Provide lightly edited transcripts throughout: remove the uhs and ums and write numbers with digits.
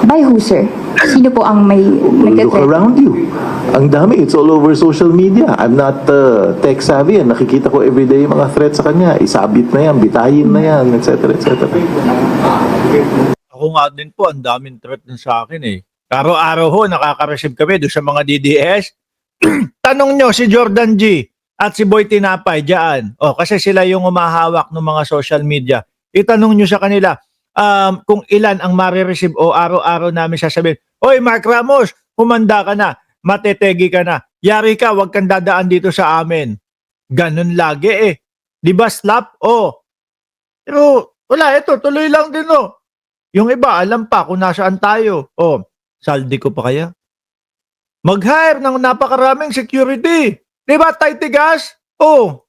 By who, sir? Sino po ang may Look nagte-threat? around you. Ang dami. It's all over social media. I'm not tech savvy. Nakikita ko everyday yung mga threats sa kanya. Isabit na yan, bitayin na yan, etc. etc. Ako nga din po, ang daming threat din sa akin eh. Araw-araw ho, nakaka-receive kami doon sa mga DDS. Tanong nyo si Jordan G. at si Boy Tinapay dyan. O, kasi sila yung umahawak ng mga social media. Itanong nyo sa kanila kung ilan ang marireceive o araw-araw namin sasabihin, Oy, Mark Ramos, humanda ka na, matetegi ka na, yari ka, wag kang dadaan dito sa amin. Ganun lagi eh. Di ba slap? O. Pero wala, ito, tuloy lang din o. Yung iba, alam pa kung nasaan tayo. O, saldi ko pa kaya? Mag-hire ng napakaraming security. Di ba, Taytigas? O.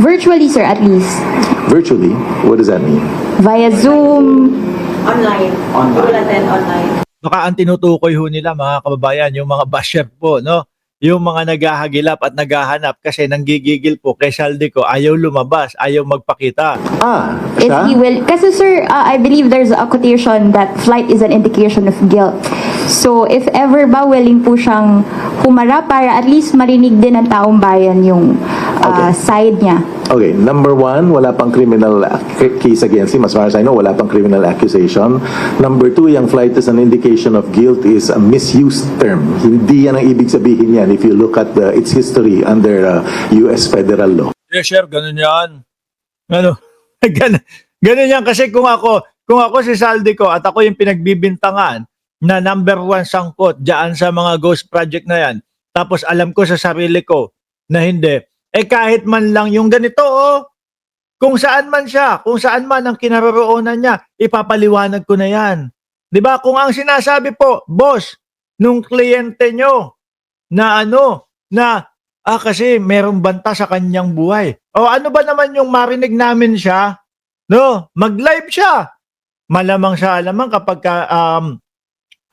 Virtually, sir, at least. Virtually? What does that mean? Via Zoom. Online. You will attend online. Baka ang tinutukoy ho nila, mga kababayan, yung mga basher po, no? Yung mga naghahagilap at naghahanap kasi nanggigigil po kay Saldi ko, ayaw lumabas, ayaw magpakita. Ah, If siya? he will. Kasi, sir, I believe there's a quotation that flight is an indication of guilt. So, if ever ba willing po siyang humarap para at least marinig din ng taong bayan yung Okay. side niya. Okay, number one, wala pang criminal case against him. As far as I know, wala pang criminal accusation. Number two, yung flight is an indication of guilt is a misused term. Hindi yan ang ibig sabihin yan if you look at its history under US federal law. Yes, sir, ganun yan. Ano? ganun yan kasi kung ako si Saldi ko at ako yung pinagbibintangan na number one sangkot dyan sa mga ghost project na yan, tapos alam ko sa sarili ko na hindi, kahit man lang yung ganito, kung saan man siya, kung saan man ang kinaroroonan niya, ipapaliwanag ko na yan. Di ba? Kung ang sinasabi po, boss, nung kliyente nyo, na kasi merong banta sa kanyang buhay. O ano ba naman yung marinig namin siya? No, mag-live siya. Malamang sa alamang kapag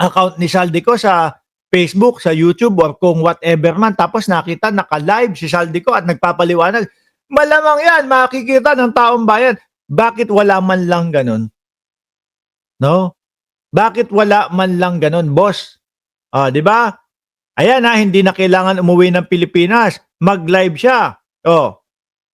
account ni Saldi ko sa Facebook, sa YouTube, or kung whatever man, tapos nakita naka-live si Saldi ko at nagpapaliwanag, malamang yan, makikita ng taong bayan. Bakit wala man lang ganun? No? Bakit wala man lang ganun, boss? Di ba? Ayan hindi na kailangan umuwi ng Pilipinas. Mag-live siya.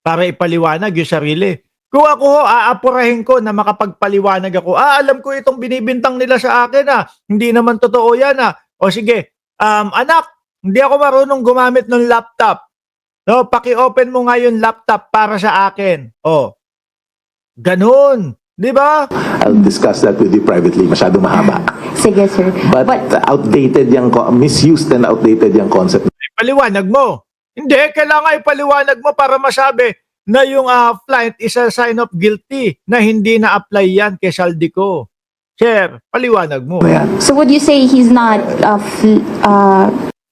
Para ipaliwanag yung sarili. Kung ako aapurahin ko na makapagpaliwanag ako, alam ko itong binibintang nila sa akin Hindi naman totoo yan O sige, anak, hindi ako marunong gumamit ng laptop. No, paki-open mo nga yung laptop para sa akin. Ganun. Di ba? I'll discuss that with you privately. Masyado mahaba. Sige, sir. But outdated yung, misused and outdated yung concept. Ipaliwanag mo. Hindi, kailangan ipaliwanag mo para masabi na yung flight is a sign of guilty na hindi na-apply yan kay Saldi ko. Sir, paliwanag mo. Ayan. So, would you say he's not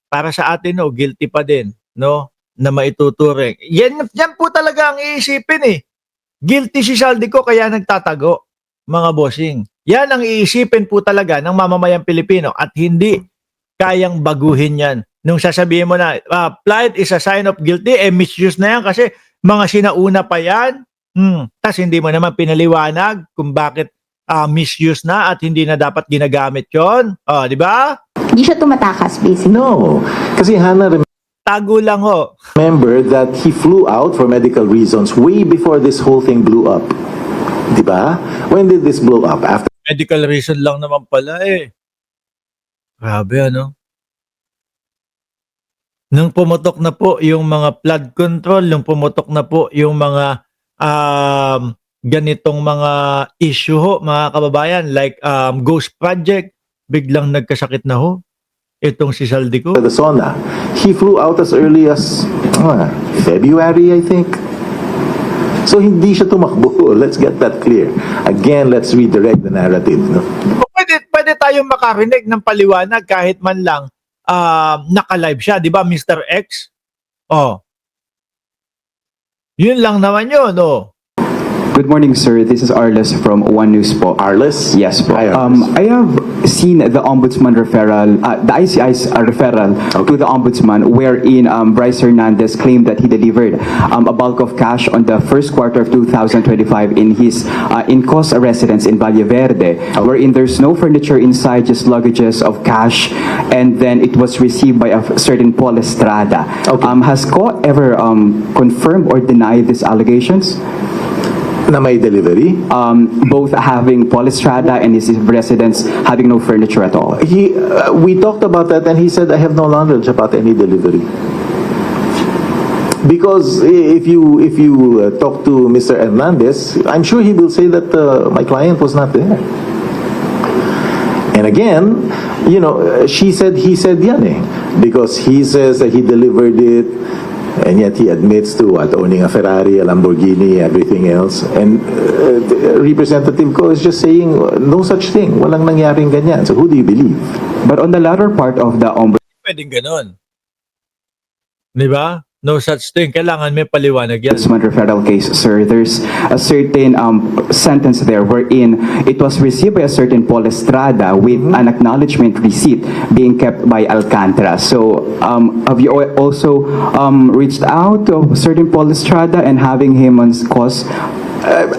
Para sa atin, guilty pa din, no? Na maituturing. Yan po talaga ang iisipin Guilty si Saldi ko kaya nagtatago, mga bossing. Yan ang iisipin po talaga ng mamamayang Pilipino at hindi kayang baguhin yan. Nung sasabihin mo na, flight is a sign of guilty, misuse na yan kasi mga sinauna pa yan. Tas hindi mo naman pinaliwanag kung bakit misuse na at hindi na dapat ginagamit yon. Di ba? hindi siya tumatakas, basically? No. Kasi Hannah, Tago lang remember that he flew out for medical reasons way before this whole thing blew up. Diba? When did this blow up? After Medical reason lang naman pala Grabe Nung pumutok na po yung mga flood control, nung pumutok na po yung mga ganitong mga issue mga kababayan, like ghost project, biglang nagkasakit na itong si Saldi ko. the SONA, he flew out as early as February, I think. So hindi siya tumakbo. Let's get that clear. Again, let's redirect the narrative. No? Pwede tayong makarinig ng paliwanag kahit man lang naka-live siya, di ba, Mr. X? Yun lang naman yun, Good morning, sir. This is Arles from One News po. Arles? Yes po. Hi, Arles. I have seen the Ombudsman referral, the ICI's referral to the Ombudsman wherein Bryce Hernandez claimed that he delivered a bulk of cash on the first quarter of 2025 in his in-cost residence in Valle Verde, wherein there's no furniture inside, just luggages of cash, and then it was received by a certain Paul Estrada. Okay. Has Co ever confirmed or denied these allegations? Na may delivery? Both having Paul Estrada and his residence having no furniture at all. We talked about that and he said, I have no knowledge about any delivery. Because if you talk to Mr. Hernandez, I'm sure he will say that my client was not there. And again, you know, she said, he said yan eh. Because he says that he delivered it, and yet he admits to what, owning a Ferrari, a Lamborghini, everything else. And the Representative Ko is just saying, no such thing. Walang nangyaring ganyan. So who do you believe? But on the latter part of the Pwedeng ganon. Di ba? No such thing. Kailangan may paliwanag yan. Ombudsman referral case, sir, there's a certain sentence there wherein it was received by a certain Paul Estrada with an acknowledgement receipt being kept by Alcantara. So have you also reached out to certain Paul Estrada and having him on cause?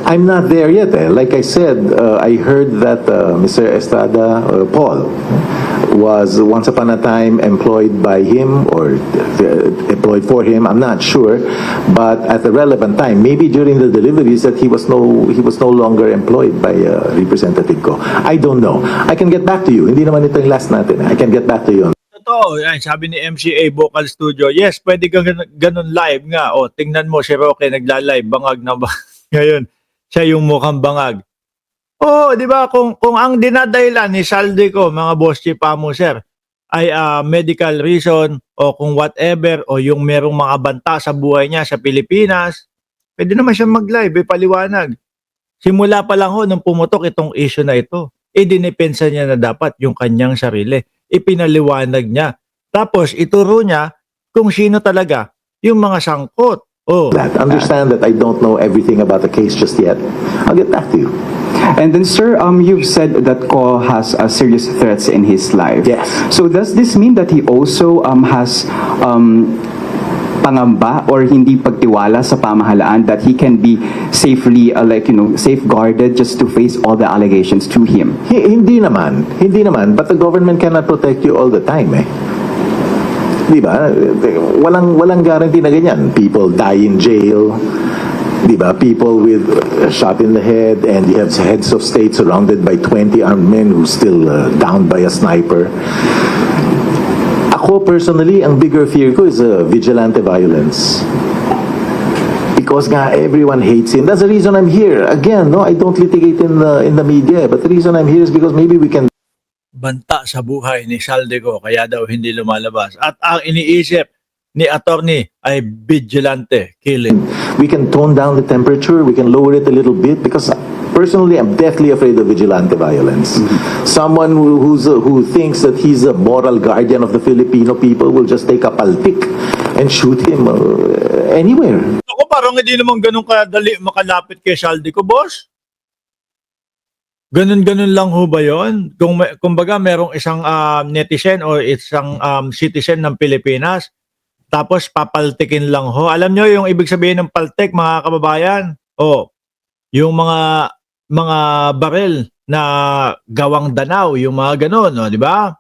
I'm not there yet. Like I said, I heard that Mr. Estrada, Paul, was once upon a time employed by him or employed for him. I'm not sure, but at the relevant time, maybe during the deliveries, that he was no longer employed by Representative Ko. I don't know. I can get back to you. Hindi naman ito yung last natin. I can get back to you on. Totoo, yan, sabi ni MCA Vocal Studio, yes, pwede kang ganun live nga. O, tingnan mo, si Roque nagla-live, bangag na ba? Ngayon, siya yung mukhang bangag. Oo, di ba, kung ang dinadahilan ni Saldico, mga boss chief mo, sir, ay medical reason o kung whatever o yung merong mga banta sa buhay niya sa Pilipinas, pwede naman siya mag-live, paliwanag. Simula pa lang ho nung pumutok itong issue na ito, idinipensa niya na dapat yung kanyang sarili. Ipinaliwanag niya. Tapos ituro niya kung sino talaga yung mga sangkot. Oh. That. Understand that I don't know everything about the case just yet. I'll get back to you. And then, sir, you've said that Ko has serious threats in his life. Yes. So does this mean that he also has pangamba or hindi pagtiwala sa pamahalaan that he can be safely, safeguarded just to face all the allegations to him? Hindi naman. But the government cannot protect you all the time eh. Di ba? Walang guarantee na ganyan. People die in jail. Di ba? People with shot in the head, and you have heads of state surrounded by 20 armed men who still downed by a sniper. Ako personally, ang bigger fear ko is vigilante violence. Because nga everyone hates him. That's the reason I'm here. Again, no, I don't litigate in the media, but the reason I'm here is because maybe we can Banta sa buhay ni Saldico, kaya daw hindi lumalabas. At ang iniisip ni attorney ay vigilante killing. we can tone down the temperature, we can lower it a little bit, because personally I'm deathly afraid of vigilante violence. Someone who thinks that he's a moral guardian of the Filipino people will just take a palpik and shoot him anywhere. Ako parang hindi naman ganun kadali makalapit kay Saldico, boss. Ganun-ganun lang ho ba yun? Kumbaga merong isang netizen o isang citizen ng Pilipinas, tapos papaltikin lang ho. Alam nyo yung ibig sabihin ng paltik, mga kababayan? O, yung mga barel na gawang danaw, yung mga ganun, no, di ba?